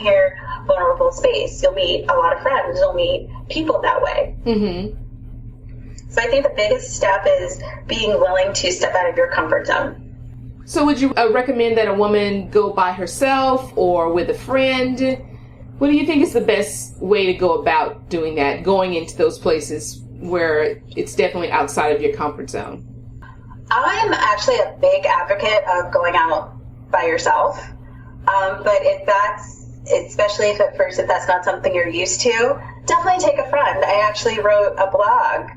your vulnerable space. You'll meet a lot of friends. You'll meet people that way. Mm-hmm. So I think the biggest step is being willing to step out of your comfort zone. So would you recommend that a woman go by herself or with a friend? What do you think is the best way to go about doing that, going into those places where it's definitely outside of your comfort zone? I'm actually a big advocate of going out by yourself. But especially if at first, if that's not something you're used to, definitely take a friend. I actually wrote a blog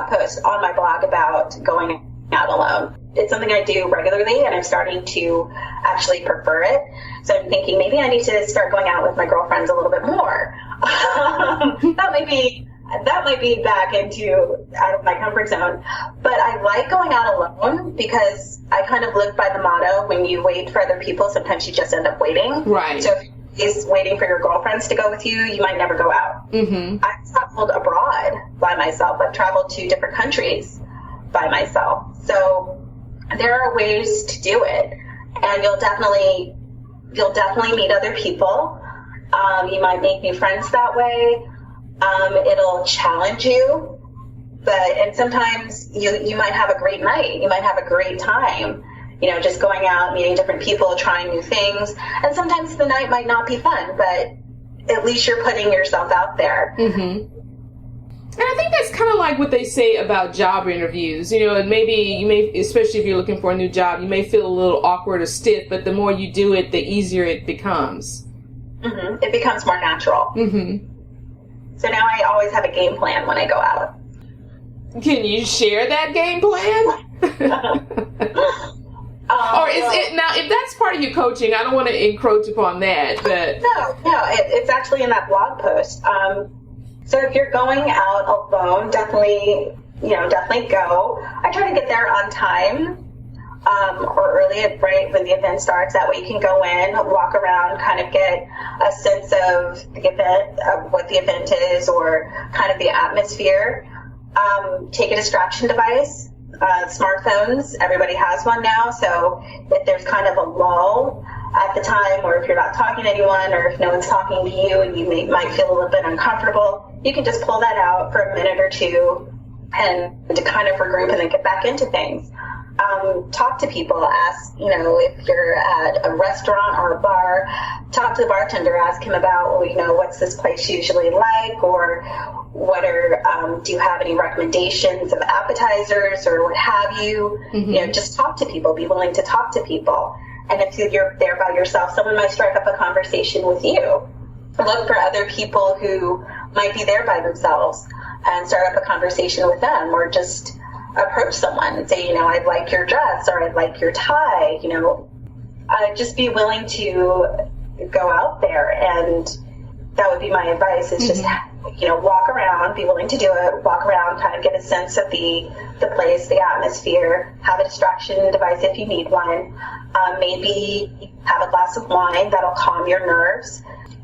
post on my blog about going out alone. It's something I do regularly, and I'm starting to actually prefer it. So I'm thinking maybe I need to start going out with my girlfriends a little bit more. That might be back out of my comfort zone. But I like going out alone because I kind of live by the motto, when you wait for other people, sometimes you just end up waiting. Right. So if you're waiting for your girlfriends to go with you, you might never go out. Mm-hmm. I've traveled abroad by myself. I've traveled to different countries by myself. So there are ways to do it, and you'll definitely meet other people. You might make new friends that way. It'll challenge you, and sometimes you might have a great night. You might have a great time, just going out, meeting different people, trying new things. And sometimes the night might not be fun, but at least you're putting yourself out there. Mm-hmm. And I think that's kind of like what they say about job interviews. And maybe you may, especially if you're looking for a new job, you may feel a little awkward or stiff, but the more you do it, the easier it becomes. Mm-hmm. It becomes more natural. Mm-hmm. So now I always have a game plan when I go out. Can you share that game plan? Or is it now? If that's part of your coaching, I don't want to encroach upon that. But no, it's actually in that blog post. So if you're going out alone, definitely go. I try to get there on time. Or early, right when the event starts. That way you can go in, walk around, kind of get a sense of the event, of what the event is, or kind of the atmosphere. Take a distraction device. Smartphones, everybody has one now, so if there's kind of a lull at the time, or if you're not talking to anyone, or if no one's talking to you and you might feel a little bit uncomfortable, you can just pull that out for a minute or two and to kind of regroup and then get back into things. Talk to people, ask, if you're at a restaurant or a bar, talk to the bartender, ask him about, what's this place usually like, or do you have any recommendations of appetizers or what have you? Mm-hmm. Just talk to people, be willing to talk to people. And if you're there by yourself, someone might strike up a conversation with you. Look for other people who might be there by themselves and start up a conversation with them, or just approach someone and say, I'd like your dress, or I'd like your tie, just be willing to go out there. And that would be my advice, is just, walk around, be willing to do it, walk around, kind of get a sense of the place, the atmosphere, have a distraction device if you need one. Maybe have a glass of wine, that'll calm your nerves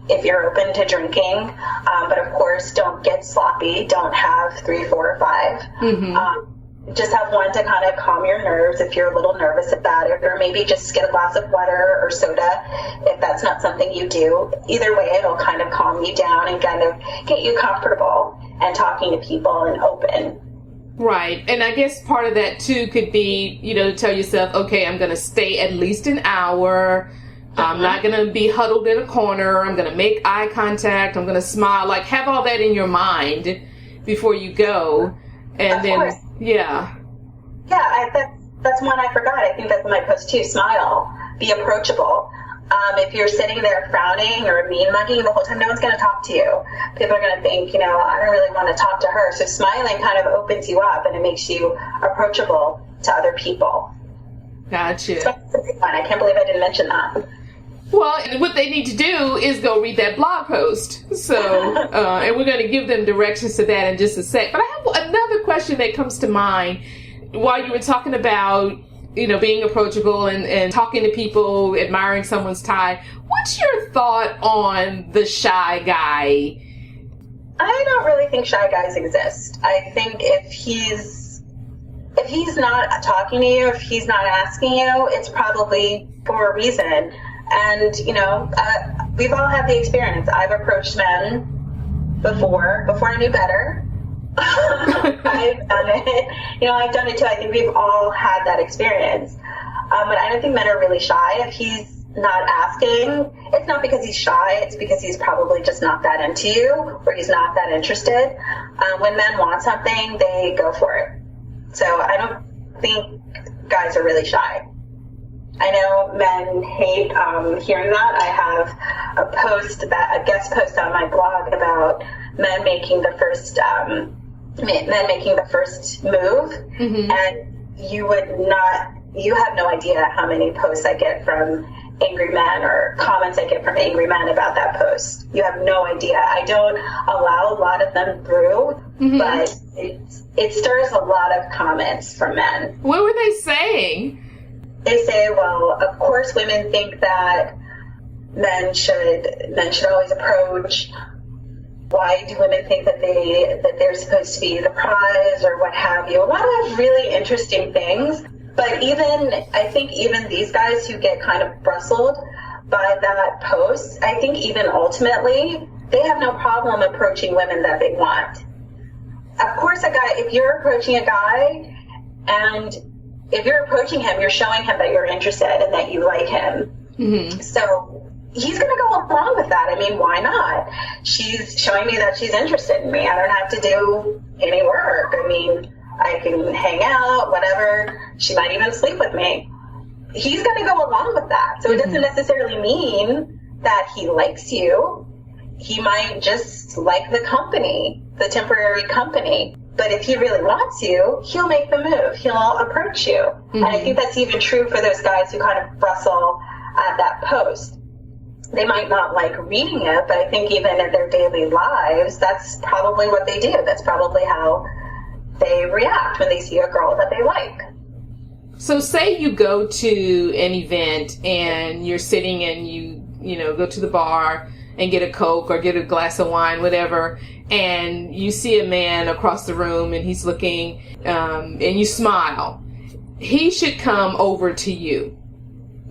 if you're open to drinking. But of course, don't get sloppy, don't have 3, 4, or 5. Mm-hmm. Just have one to kind of calm your nerves if you're a little nervous about it, or maybe just get a glass of water or soda if that's not something you do. Either way, it'll kind of calm you down and kind of get you comfortable and talking to people and open. Right. And I guess part of that too could be, to tell yourself, okay, I'm going to stay at least an hour. I'm not going to be huddled in a corner. I'm going to make eye contact. I'm going to smile. Like, have all that in your mind before you go. And then, course. Yeah, that's one I forgot. I think that's in my post too. Smile. Be approachable. If you're sitting there frowning or mean mugging the whole time, no one's going to talk to you. People are going to think, I don't really want to talk to her. So smiling kind of opens you up and it makes you approachable to other people. Gotcha. So that's a big one. I can't believe I didn't mention that. Well, and what they need to do is go read that blog post. So, and we're going to give them directions to that in just a sec. But I have another question that comes to mind while you were talking about, being approachable and talking to people, admiring someone's tie. What's your thought on the shy guy? I don't really think shy guys exist. I think if he's not talking to you, if he's not asking you, it's probably for a reason. And, we've all had the experience. I've approached men before I knew better. I've done it. I've done it too. I think we've all had that experience. But I don't think men are really shy. If he's not asking, it's not because he's shy, it's because he's probably just not that into you, or he's not that interested. When men want something, they go for it. So I don't think guys are really shy. I know men hate hearing that. I have a guest post on my blog about men making the first move, and you have no idea how many posts I get from angry men or comments I get from angry men about that post. You have no idea. I don't allow a lot of them through, but it stirs a lot of comments from men. What were they saying? They say, well, of course women think that men should always approach. Why do women think that they're supposed to be the prize, or what have you? A lot of really interesting things. But I think even these guys who get kind of brustled by that post, I think even ultimately, they have no problem approaching women that they want. Of course, if you're approaching a guy, and if you're approaching him, you're showing him that you're interested and that you like him. So he's going to go along with that. I mean, why not? She's showing me that she's interested in me. I don't have to do any work. I mean, I can hang out, whatever. She might even sleep with me. He's going to go along with that. So it doesn't necessarily mean that he likes you. He might just like the company, the temporary company. But if he really wants you, he'll make the move. He'll approach you. And I think that's even true for those guys who kind of bristle at that post. They might not like reading it, but I think even in their daily lives, that's probably what they do. That's probably how they react when they see a girl that they like. So say you go to an event and you're sitting and you go to the bar and get a Coke or get a glass of wine, whatever, and you see a man across the room and he's looking, and you smile. He should come over to you.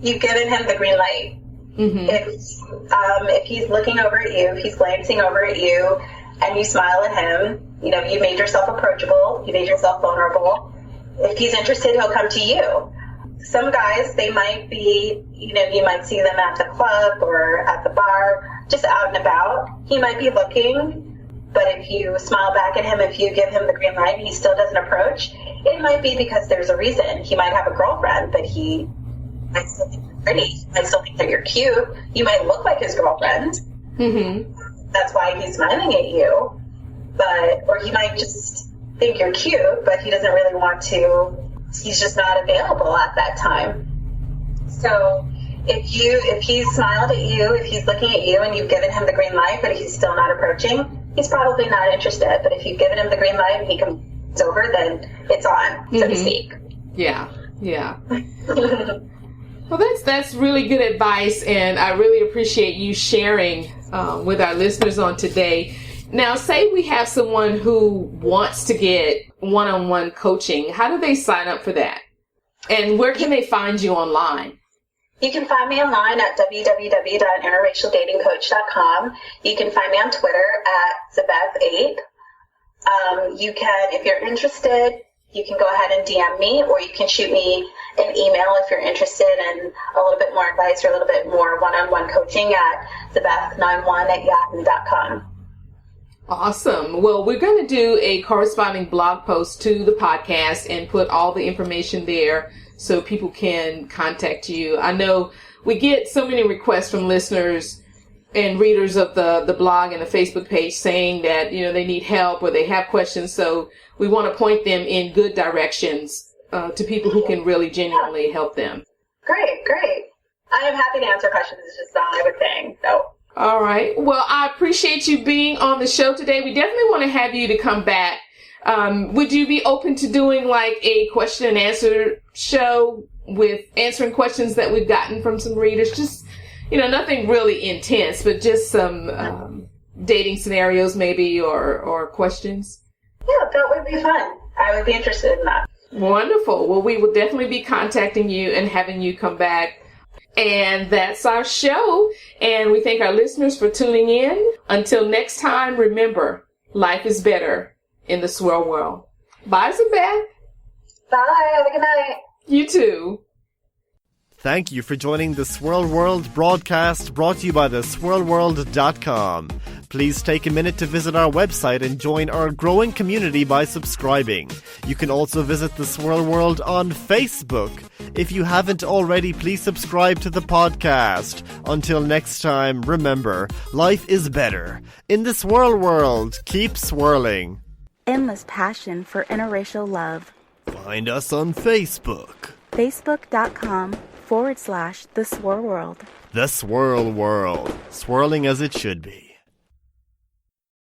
You've given him the green light. If he's looking over at you, if he's glancing over at you, and you smile at him, you made yourself approachable, you made yourself vulnerable. If he's interested, he'll come to you. Some guys, they might be, you might see them at the club or at the bar, just out and about. He might be looking, but if you smile back at him, if you give him the green light and he still doesn't approach, it might be because there's a reason. He might have a girlfriend, but he might still think you're pretty. He might still think that you're cute. You might look like his girlfriend. That's why he's smiling at you. Or he might just think you're cute, but he doesn't really want to. He's just not available at that time. So if he's smiled at you, if he's looking at you and you've given him the green light, but he's still not approaching, he's probably not interested. But if you've given him the green light and he comes over, then it's on, so to speak. Yeah. Well, that's really good advice, and I really appreciate you sharing with our listeners on today. Now, say we have someone who wants to get one-on-one coaching. How do they sign up for that? And where can they find you online? You can find me online at www.interracialdatingcoach.com. You can find me on Twitter at Zabeth8. You can, if you're interested, you can go ahead and DM me, or you can shoot me an email if you're interested in a little bit more advice or a little bit more one-on-one coaching at zabeth91@yahoo.com. Awesome. Well, we're going to do a corresponding blog post to the podcast and put all the information there so people can contact you. I know we get so many requests from listeners and readers of the blog and the Facebook page saying that, they need help or they have questions. So we want to point them in good directions to people who can really genuinely help them. Great. I am happy to answer questions. It's just not my thing. So. All right. Well, I appreciate you being on the show today. We definitely want to have you to come back. Would you be open to doing like a question and answer show with answering questions that we've gotten from some readers? Just, nothing really intense, but just some dating scenarios maybe or questions. Yeah, that would be fun. I would be interested in that. Wonderful. Well, we will definitely be contacting you and having you come back. And that's our show. And we thank our listeners for tuning in. Until next time, remember, life is better in the swirl world. Bye, Zabeth. Bye. Have a good night. You too. Thank you for joining the Swirl World broadcast brought to you by theswirlworld.com. Please take a minute to visit our website and join our growing community by subscribing. You can also visit the Swirl World on Facebook. If you haven't already, please subscribe to the podcast. Until next time, remember, life is better. In the Swirl World, keep swirling. Endless passion for interracial love. Find us on Facebook. Facebook.com/The Swirl World. The Swirl World. Swirling as it should be.